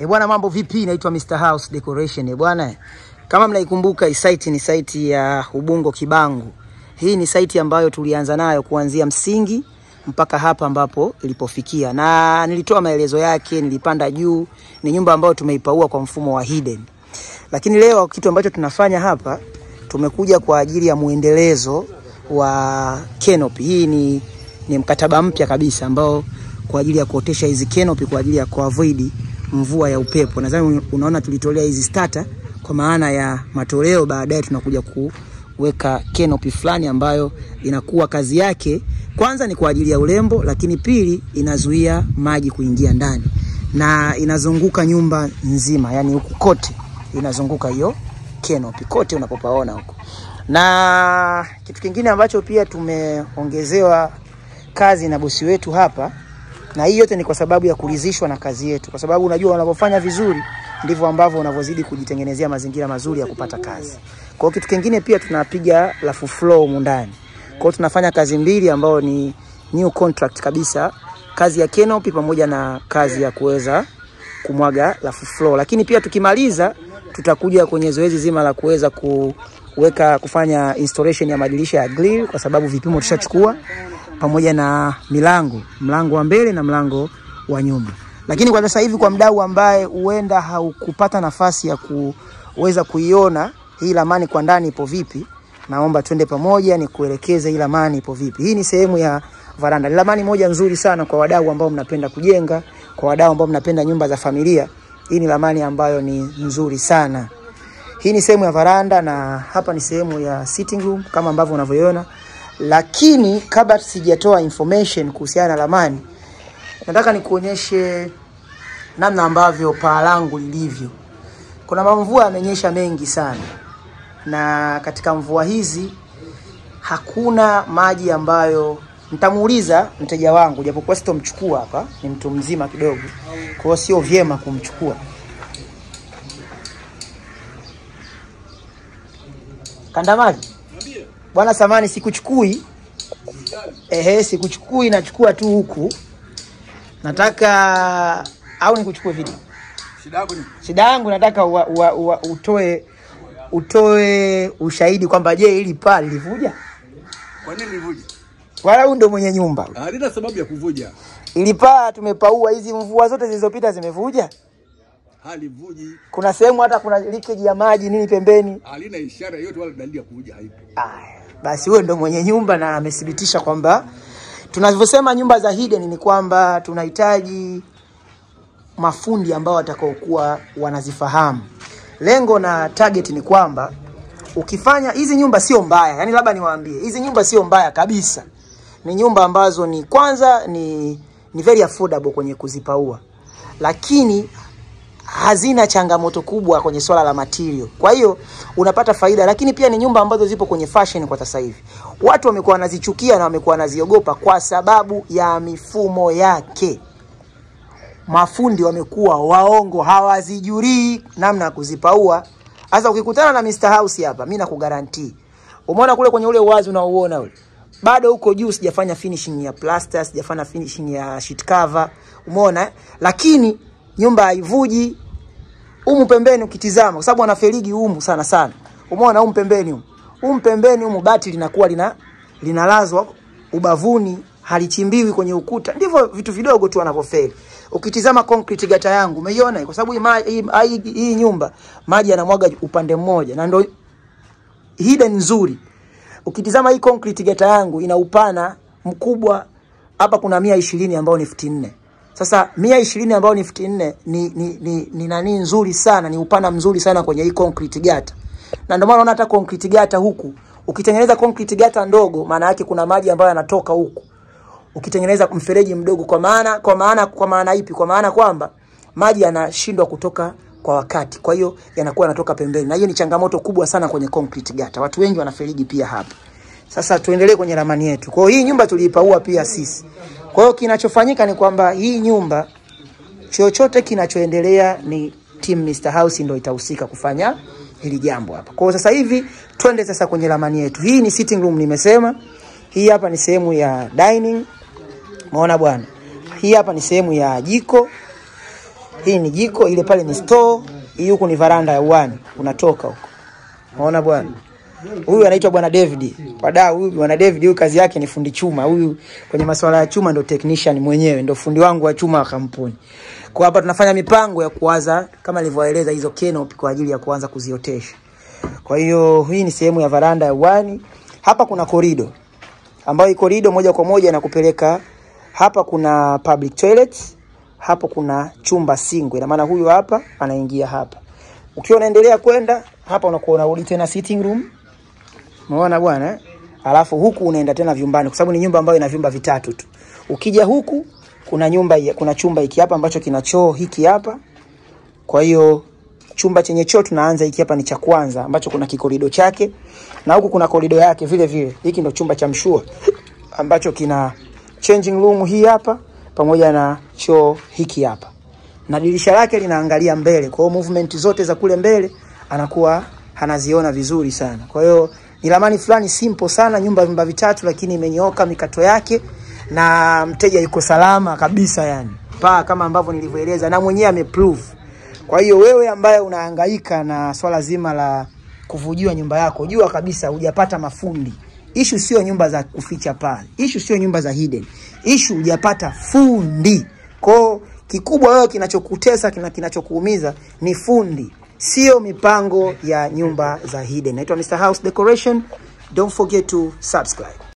Bwana mambo vipi? Naitwa Mr. House Decoration. Bwana, kama mnaikumbuka hii site ni site ya Ubungo Kibangu. Hii ni site ambayo tulianza nayo kuanzia msingi mpaka hapa ambapo ilipofikia. Na nilitoa maelezo yake, nilipanda juu. Ni nyumba ambayo tumeipaua kwa mfumo wa hidden. Lakini leo kitu ambacho tunafanya hapa, tumekuja kwa ajili ya muendelezo wa canopy. Hii ni mkataba mpya kabisa ambao kwa ajili ya kuotesha hizi canopy kwa ajili ya kuavoid mvua ya upepo. Nadhani unaona tulitolea hizi starter kwa maana ya matoleo, baadaye tunakuja kuweka canopy fulani ambayo inakuwa kazi yake kwanza ni kwa ajili ya urembo, lakini pili inazuia maji kuingia ndani na inazunguka nyumba nzima, yani huku kote inazunguka hiyo canopy kote unapopaona huko. Na kitu kingine ambacho pia tumeongezewa kazi na bosi wetu hapa, na hii yote ni kwa sababu ya kuridhishwa na kazi yetu, kwa sababu unajua unapofanya vizuri ndivyo ambavyo unavozidi kujitengenezea mazingira mazuri ya kupata kazi. Kwa kitu kingine pia tunapiga lafu flow ndani. Kwa tunafanya kazi mbili ambao ni new contract kabisa, kazi ya canopy pamoja na kazi ya kuweza kumwaga lafu flow. Lakini pia tukimaliza tutakuja kwenye zoezi zima la kuweza kufanya installation ya madirisha ya grill, kwa sababu vipimo tushachukua, pamoja na mlango wa mbele na mlango wa nyuma. Lakini kwa sasa hivi kwa mdau ambaye huenda haukupata nafasi ya kuweza kuiona hii ramani kwa ndani ipo vipi, naomba twende pamoja ni kuelekeza hii ramani ipo vipi. Hii ni sehemu ya varanda. Ni ramani moja nzuri sana kwa wadau ambao mnapenda kujenga, kwa wadau ambao mnapenda nyumba za familia. Hii ni ramani ambayo ni nzuri sana. Hii ni sehemu ya varanda na hapa ni sehemu ya sitting room kama ambavyo unavyoiona. Lakini kabla sijatoa information kuhusiana na ramani, nataka nikuonyeshe namna ambavyo paa langu lilivyo. Kuna mvua yamenyesha mengi sana, na katika mvua hizi hakuna maji ambayo nitamuuliza mteja wangu, japokuwa sitomchukua hapa, ni mtu mzima kidogo, kwa hiyo sio vyema kumchukua. Kanda maji bwana, samani sikuchukui. Sikuchukui, nachukua tu huku. Nataka au nikuchukue video? Shida yangu nataka utoe ushahidi kwamba je, hili paa lilivuja? Kwa nini livuja? Wala huyu ndo mwenye nyumba. Halina sababu ya kuvuja. Ili paa tumepaua, hizi mvua zote zilizopita zimevuja? Halivuji. Kuna sehemu hata kuna leakage ya maji nini pembeni. Halina ishara yote wala dalili ya kuvuja, haipo. Basi wewe ndo mwenye nyumba na amethibitisha kwamba tunavyosema nyumba za hidden ni kwamba tunahitaji mafundi ambao watakaokuwa wanazifahamu. Lengo na target ni kwamba ukifanya hizi nyumba sio mbaya, yani labda niwaambie hizi nyumba sio mbaya kabisa. Ni nyumba ambazo ni kwanza ni very affordable kwenye kuzipaua, lakini hazina changamoto kubwa kwenye swala la material. Kwa hiyo unapata faida, lakini pia ni nyumba ambazo zipo kwenye fashion kwa sasa hivi. Watu wamekuwa wanazichukia na wamekuwa wanaziogopa kwa sababu ya mifumo yake. Mafundi wamekuwa waongo, hawazijui namna ya kuzipaua. Sasa ukikutana na Mr. House hapa, mimi nakugarantii. Umeona kule kwenye ule uwazi unaouona ule, bado huko juu sijafanya finishing ya plaster, sijafanya finishing ya sheet cover, umeona? Lakini nyumba haivuji. Humu pembeni ukitizama, kwa sababu ana feligi humu sana sana, umeona humu pembeni humu pembeni humu bati linakuwa linalazwa ubavuni, halichimbiwi kwenye ukuta. Ndivyo vitu vidogo tu wanavyofeli. Ukitizama concrete gata yangu, umeiona? Kwa sababu hii nyumba maji yanamwaga upande mmoja na ndio hidden nzuri. Ukitizama hii concrete gata yangu ina upana mkubwa, hapa kuna 120 ambao ni 14. Sasa 120 ambao ni 14 ni nani nzuri sana, ni upana mzuri sana kwenye hii concrete gata. Na ndio maana unaona hata concrete gata huku, ukitengeneza concrete gata ndogo, maana yake kuna maji ambayo yanatoka huku. Ukitengeneza mfereji mdogo, kwa maana ipi? Kwa maana kwamba maji yanashindwa kutoka kwa wakati, kwa hiyo yanakuwa yanatoka pembeni. Na hiyo ni changamoto kubwa sana kwenye concrete gata. Watu wengi wanaferiji pia hapa. Sasa tuendelee kwenye ramani yetu. Kwa hiyo hii nyumba tuliipaua pia sisi. Kwa hiyo kinachofanyika ni kwamba hii nyumba chochote kinachoendelea ni team Mr. House ndio itahusika kufanya hili jambo hapa. Kwa hiyo sasa hivi twende sasa kwenye ramani yetu. Hii ni sitting room nimesema. Hii hapa ni sehemu ya dining. Umeona bwana? Hii hapa ni sehemu ya jiko. Hii ni jiko, ile pale ni store, hii huku ni veranda ya uani, unatoka huko. Unaona bwana? Huyu anaitwa bwana David. Wadau, huyu bwana David huyu kazi yake ni fundi chuma. Huyu kwenye masuala ya chuma ndo technician mwenyewe, ndo fundi wangu wa chuma wa kampuni. Kwa hapa tunafanya mipango ya kuanza kama nilivyoeleza hizo canopy kwa ajili ya kuanza kuziotesha. Kwa hiyo hii ni sehemu ya veranda ya uani. Hapa kuna corridor, ambayo hii corridor moja kwa moja inakupeleka hapa. Kuna public toilet, hapo kuna chumba single. Ina maana huyu hapa anaingia hapa. Ukiwa unaendelea kwenda hapa unakuwa unarudi tena sitting room. Umeona bwana? Alafu huku unaenda tena vyumbani kwa sababu ni nyumba ambayo ina vyumba vitatu tu. Ukija huku kuna chumba hiki hapa ambacho kina choo hiki hapa. Kwa hiyo chumba chenye choo tunaanza hiki hapa ni cha kwanza ambacho kuna kikorido chake, na huku kuna korido yake vile vile. Hiki ndio chumba cha mshua ambacho kina changing room hii hapa pamoja na choo hiki hapa. Na dirisha lake linaangalia mbele. Kwa hiyo movement zote za kule mbele anakuwa anaziona vizuri sana. Kwa hiyo ni ramani fulani simple sana, nyumba vitatu lakini imenyooka mikato yake na mteja yuko salama kabisa yani. Paa kama ambavyo nilivyoeleza na mwenyewe ameprove. Kwa hiyo wewe ambaye unahangaika na swala zima la kuvujiwa nyumba yako, jua kabisa hujapata mafundi. Issue sio nyumba za kuficha pale. Issue sio nyumba za hidden. Issue hujapata fundi. Kwa kikubwa wewe kinachokutesa kinachokuumiza ni fundi, sio mipango ya nyumba za hidden. Naitwa Mr. House Decoration. Don't forget to subscribe.